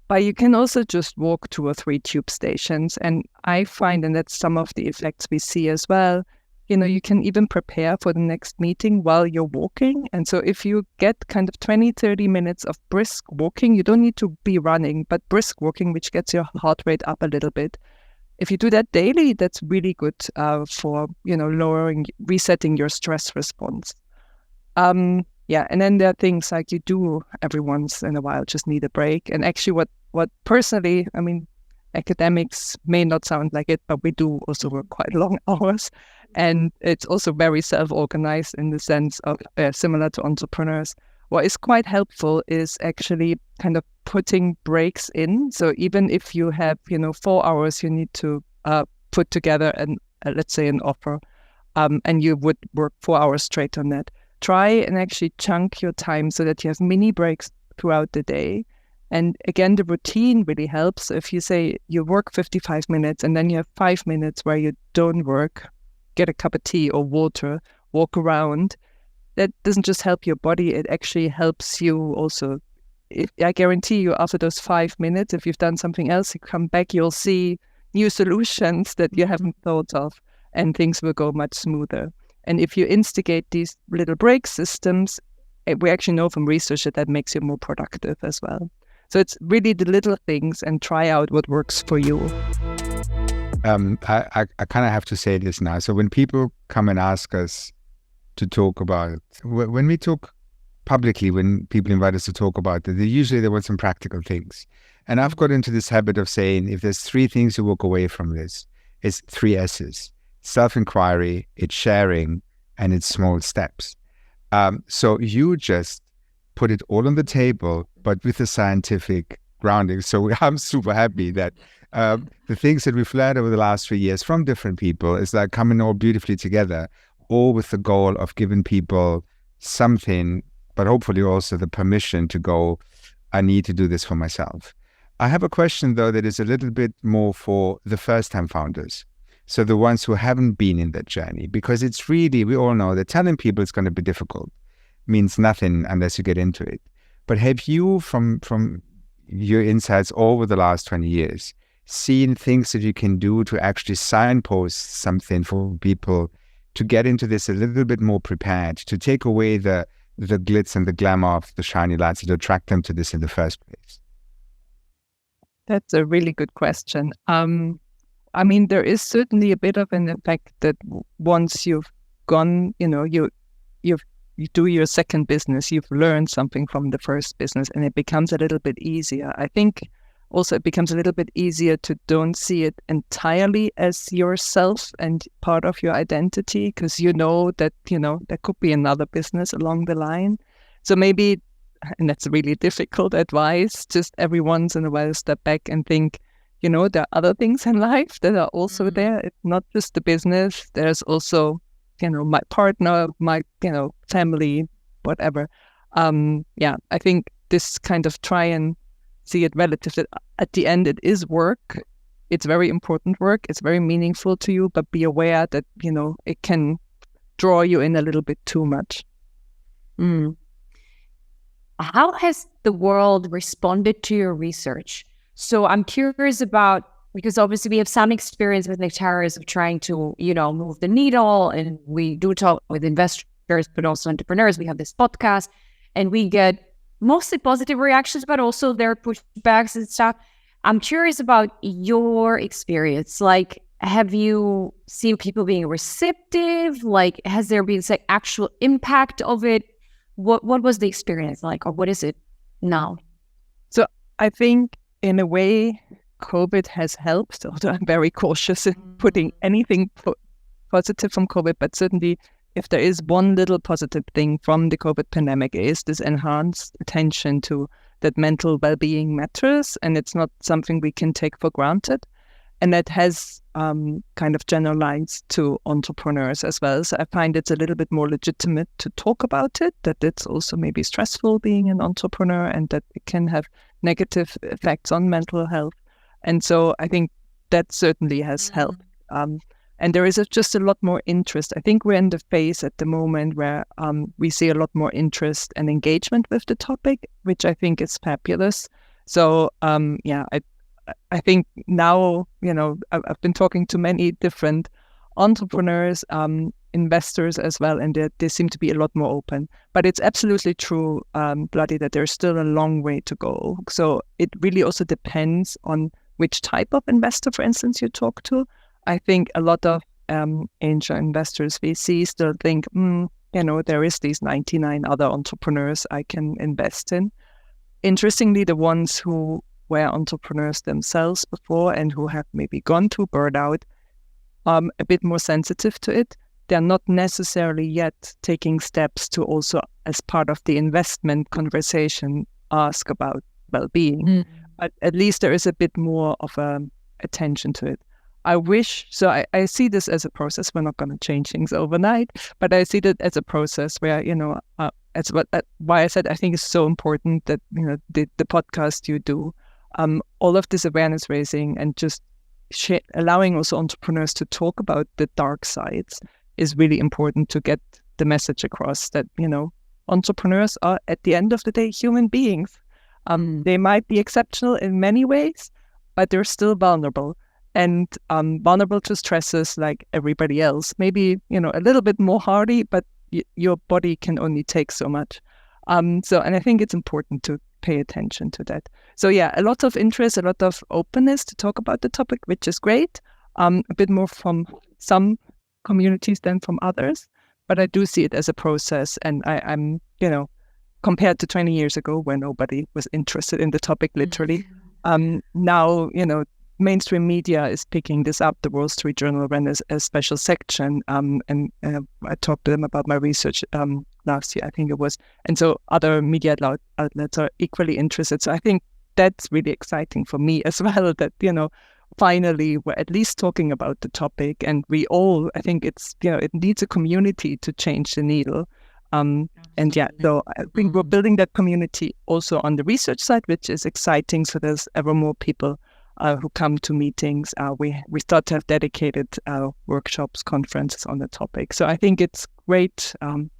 but you can also just walk 2 or 3 tube stations. And I find, and that's some of the effects we see as well, you can even prepare for the next meeting while you're walking. And so if you get kind of 20, 30 minutes of brisk walking, you don't need to be running, but brisk walking, which gets your heart rate up a little bit. If you do that daily, that's really good for, resetting your stress response. And then there are things like you do every once in a while just need a break. And actually what personally, academics may not sound like it, but we do also work quite long hours. And it's also very self-organized in the sense of similar to entrepreneurs. What is quite helpful is actually kind of putting breaks in. So even if you have, 4 hours you need to put together let's say an offer, and you would work 4 hours straight on that, try and actually chunk your time so that you have mini breaks throughout the day. And again, the routine really helps. If you say you work 55 minutes and then you have 5 minutes where you don't work, get a cup of tea or water, walk around, that doesn't just help your body, it actually helps you also. I guarantee you after those 5 minutes, if you've done something else, you come back, you'll see new solutions that you haven't thought of. and things will go much smoother. And if you instigate these little break systems, we actually know from research that makes you more productive as well. So it's really the little things, and try out what works for you. I kind of have to say this now. So when people come and ask us to talk about, when we talk publicly, when people invite us to talk about it, usually they want some practical things. And I've got into this habit of saying, if there's 3 things you walk away from this, it's 3 S's: self-inquiry, it's sharing, and it's small steps. So you just put it all on the table, but with a scientific grounding. So I'm super happy that the things that we've learned over the last 3 years from different people is like coming all beautifully together, all with the goal of giving people something, but hopefully also the permission to go, I need to do this for myself. I have a question, though, that is a little bit more for the first-time founders. So the ones who haven't been in that journey, because it's really, we all know that telling people it's going to be difficult means nothing unless you get into it. But have you, from your insights over the last 20 years, seen things that you can do to actually signpost something for people to get into this a little bit more prepared, to take away the glitz and the glamour of the shiny lights, to attract them to this in the first place? That's a really good question. I mean, there is certainly a bit of an effect that once you've gone, you do your second business, you've learned something from the first business, and it becomes a little bit easier. I think also it becomes a little bit easier to don't see it entirely as yourself and part of your identity, because you know that, there could be another business along the line. So maybe, and that's really difficult advice, just every once in a while step back and think, there are other things in life that are also there. It's not just the business. There's also, my partner, my, family, whatever. I think this kind of try and see it relative, that at the end it is work. It's very important work. It's very meaningful to you, but be aware that, it can draw you in a little bit too much. How has the world responded to your research? So I'm curious about, because obviously we have some experience with Nektarios of trying to, move the needle, and we do talk with investors, but also entrepreneurs. We have this podcast, and we get mostly positive reactions, but also there are pushbacks and stuff. I'm curious about your experience. Like, have you seen people being receptive? Like, has there been actual impact of it? What was the experience like, or what is it now? So I think in a way, COVID has helped, although I'm very cautious in putting anything positive from COVID, but certainly if there is one little positive thing from the COVID pandemic, is this enhanced attention to that mental well-being matters, and it's not something we can take for granted. And that has kind of generalized to entrepreneurs as well. So I find it's a little bit more legitimate to talk about it, that it's also maybe stressful being an entrepreneur, and that it can have negative effects on mental health. And so I think that certainly has helped. And there is just a lot more interest. I think we're in the phase at the moment where we see a lot more interest and engagement with the topic, which I think is fabulous. So I think now, I've been talking to many different entrepreneurs, investors as well, and they seem to be a lot more open. But it's absolutely true, Bloody, that there's still a long way to go. So it really also depends on which type of investor, for instance, you talk to. I think a lot of angel investors, VCs, still think, there is these 99 other entrepreneurs I can invest in. Interestingly, the ones who were entrepreneurs themselves before and who have maybe gone through burnout, a bit more sensitive to it. They're not necessarily yet taking steps to also, as part of the investment conversation, ask about well-being. But at least there is a bit more of attention to it. I see this as a process. We're not going to change things overnight, but I see that as a process where, that's why I said I think it's so important that, the podcast you do, all of this awareness raising and just allowing also entrepreneurs to talk about the dark sides is really important to get the message across that, entrepreneurs are at the end of the day human beings. They might be exceptional in many ways, but they're still vulnerable. and vulnerable to stresses like everybody else. Maybe, a little bit more hardy, but your body can only take so much. And I think it's important to pay attention to that. So yeah, a lot of interest, a lot of openness to talk about the topic, which is great. A bit more from some communities than from others, but I do see it as a process. And I'm, compared to 20 years ago where nobody was interested in the topic, literally, now, mainstream media is picking this up. The Wall Street Journal ran a special section, and I talked to them about my research last year, I think it was. And so other media outlets are equally interested. So I think that's really exciting for me as well, that, finally we're at least talking about the topic. And we all, I think it's, it needs a community to change the needle. And yeah, so I think we're building that community also on the research side, which is exciting. So there's ever more people who come to meetings. We start to have dedicated workshops, conferences on the topic. So I think it's great. And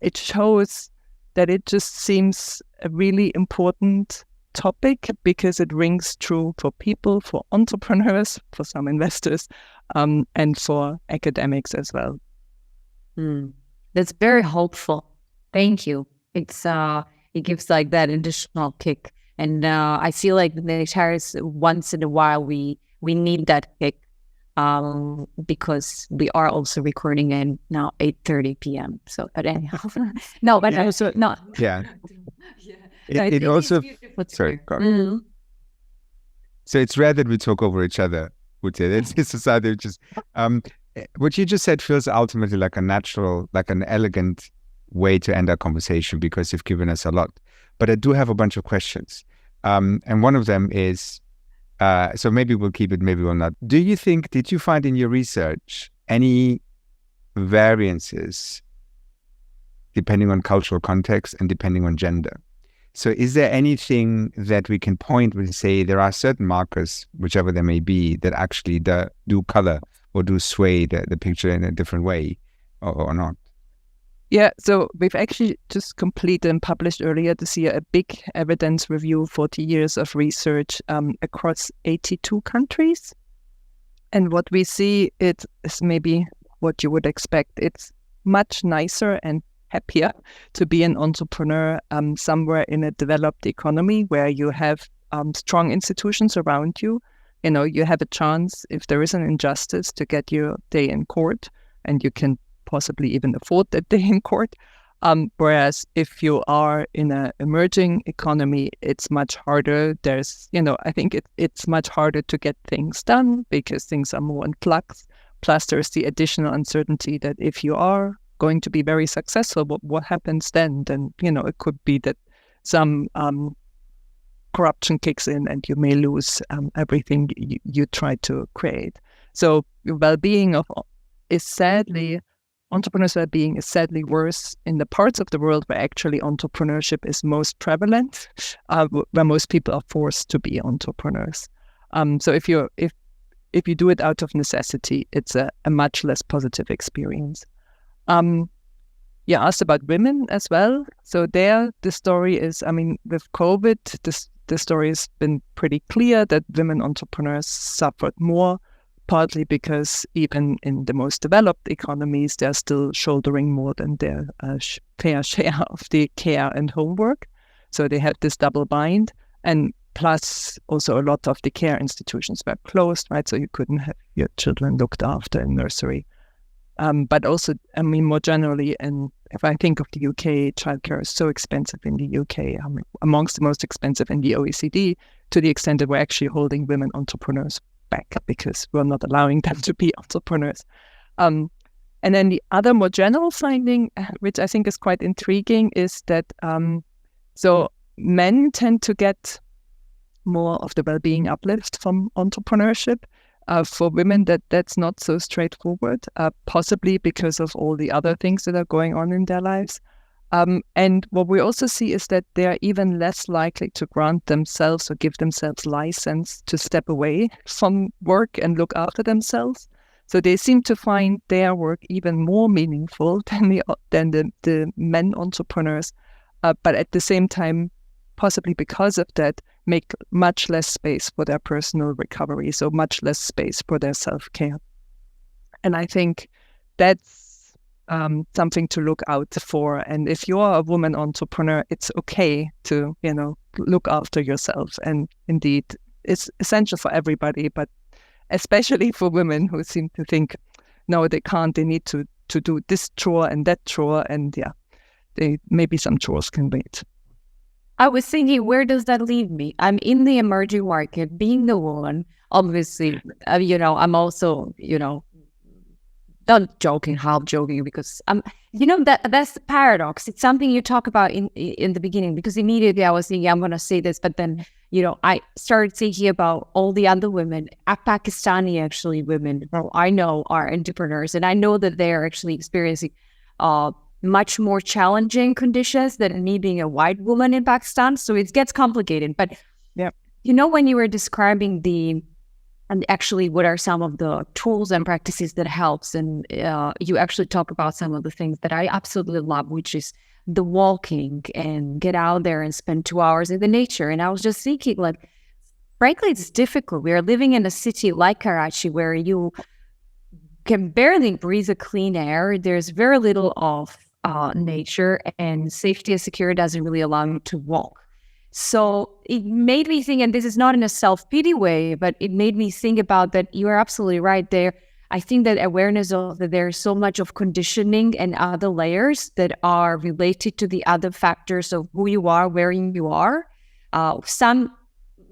it shows that it just seems a really important topic because it rings true for people, for entrepreneurs, for some investors, and for academics as well. That's very hopeful. Thank you. It gives like that additional kick. And I feel like the Nektarios, once in a while, we need that kick because we are also recording in now 8:30 p.m. So, but anyhow, no, but also not. Yeah. It also. Sorry. So it's rare that we talk over each other, Ute. It's a society which is. What you just said feels ultimately like a natural, like an elegant way to end our conversation because you've given us a lot. But I do have a bunch of questions. And one of them is, so maybe we'll keep it, maybe we'll not. Did you find in your research any variances depending on cultural context and depending on gender? So is there anything that we can point with, say, there are certain markers, whichever they may be, that actually do color or do sway the picture in a different way or not? Yeah, so we've actually just completed and published earlier this year a big evidence review, 40 years of research across 82 countries. And what we see is maybe what you would expect. It's much nicer and happier to be an entrepreneur somewhere in a developed economy where you have strong institutions around you. You have a chance, if there is an injustice, to get your day in court, and you can possibly even afford that day in court. Whereas if you are in an emerging economy, it's much harder. I think it's much harder to get things done because things are more in flux. Plus, there's the additional uncertainty that if you are going to be very successful, what happens then? Then, it could be that some corruption kicks in and you may lose everything you try to create. So well-being entrepreneurs' well-being is sadly worse in the parts of the world where actually entrepreneurship is most prevalent, where most people are forced to be entrepreneurs. So if you do it out of necessity, it's a much less positive experience. You asked about women as well. So there, the story is, with COVID, the story has been pretty clear that women entrepreneurs suffered more, partly because even in the most developed economies, they're still shouldering more than their fair share of the care and homework. So they had this double bind. And plus, also a lot of the care institutions were closed, right? So you couldn't have your children looked after in nursery. But also, more generally, and if I think of the UK, childcare is so expensive in the UK, amongst the most expensive in the OECD, to the extent that we're actually holding women entrepreneurs back because we're not allowing them to be entrepreneurs. And then the other more general finding, which I think is quite intriguing, is that so men tend to get more of the well-being uplift from entrepreneurship. For women, that's not so straightforward, possibly because of all the other things that are going on in their lives. And what we also see is that they are even less likely to grant themselves or give themselves license to step away from work and look after themselves. So they seem to find their work even more meaningful than the men entrepreneurs. But at the same time, possibly because of that, make much less space for their personal recovery, so much less space for their self-care. And I think that's something to look out for. And if you're a woman entrepreneur, it's okay to, look after yourself. And indeed, it's essential for everybody, but especially for women who seem to think, no, they can't, they need to do this chore and that chore. And maybe some chores can wait. I was thinking, where does that leave me? I'm in the emerging market, being the woman, obviously, I'm also, not joking, half joking, because that's the paradox. It's something you talk about in the beginning, because immediately I was thinking, I'm going to say this, but then, I started thinking about all the other women, Pakistani actually women who I know are entrepreneurs, and I know that they are actually experiencing much more challenging conditions than me being a white woman in Pakistan. So it gets complicated. But, when you were describing and actually what are some of the tools and practices that helps, and you actually talk about some of the things that I absolutely love, which is the walking and get out there and spend 2 hours in the nature. And I was just thinking, frankly, it's difficult. We are living in a city like Karachi where you can barely breathe a clean air. There's very little of nature, and safety and security doesn't really allow you to walk. So it made me think, and this is not in a self-pity way, but it made me think about that. You are absolutely right there. I think that awareness of that there's so much of conditioning and other layers that are related to the other factors of who you are, where you are. Some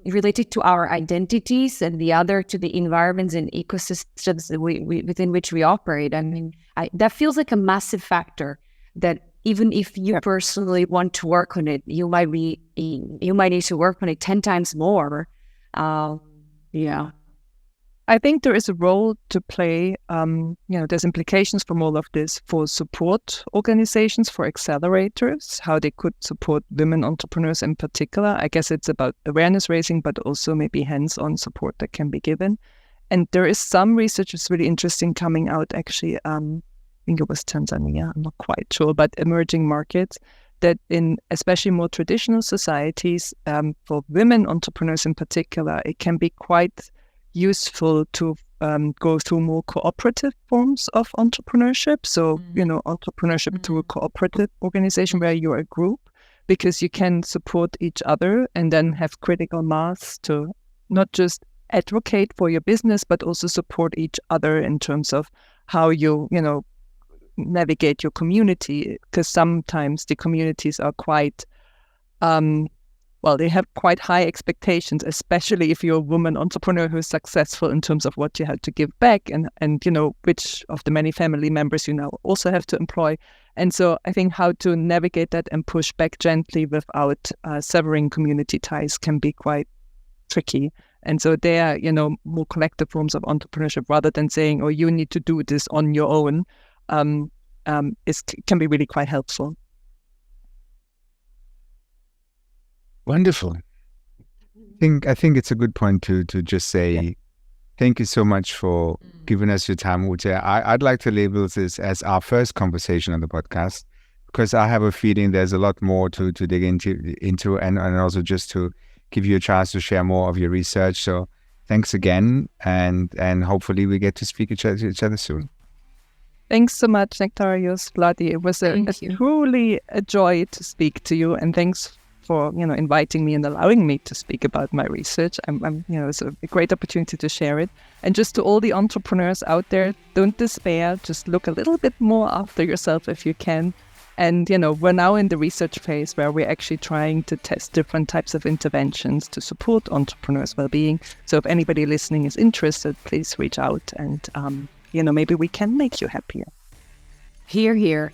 related to our identities, and the other to the environments and ecosystems that within which we operate. I mean, that feels like a massive factor that even if you personally want to work on it, you might need to work on it 10 times more. I think there is a role to play. There's implications from all of this for support organizations, for accelerators, how they could support women entrepreneurs in particular. I guess it's about awareness raising, but also maybe hands-on support that can be given. And there is some research that's really interesting coming out, actually. I think it was Tanzania, I'm not quite sure, but emerging markets, that in especially more traditional societies, for women entrepreneurs in particular, it can be quite useful to go through more cooperative forms of entrepreneurship. So, entrepreneurship through a cooperative organization where you're a group, because you can support each other and then have critical mass to not just advocate for your business, but also support each other in terms of how you navigate your community, because sometimes the communities are quite they have quite high expectations, especially if you're a woman entrepreneur who's successful in terms of what you had to give back and which of the many family members you now also have to employ. And so I think how to navigate that and push back gently without severing community ties can be quite tricky. And so there are, more collective forms of entrepreneurship, rather than saying, oh, you need to do this on your own, can be really quite helpful. Wonderful. I think it's a good point to just say thank you so much for giving us your time, Ute. I'd like to label this as our first conversation on the podcast, because I have a feeling there's a lot more to dig into and also just to give you a chance to share more of your research. So thanks again, and hopefully we get to speak each other soon. Thanks so much, Nektarios, Vladi. It was truly a joy to speak to you, and thanks for inviting me and allowing me to speak about my research. It's a great opportunity to share it. And just to all the entrepreneurs out there, don't despair. Just look a little bit more after yourself if you can. And we're now in the research phase where we're actually trying to test different types of interventions to support entrepreneurs' well-being. So if anybody listening is interested, please reach out, and maybe we can make you happier. Hear, hear.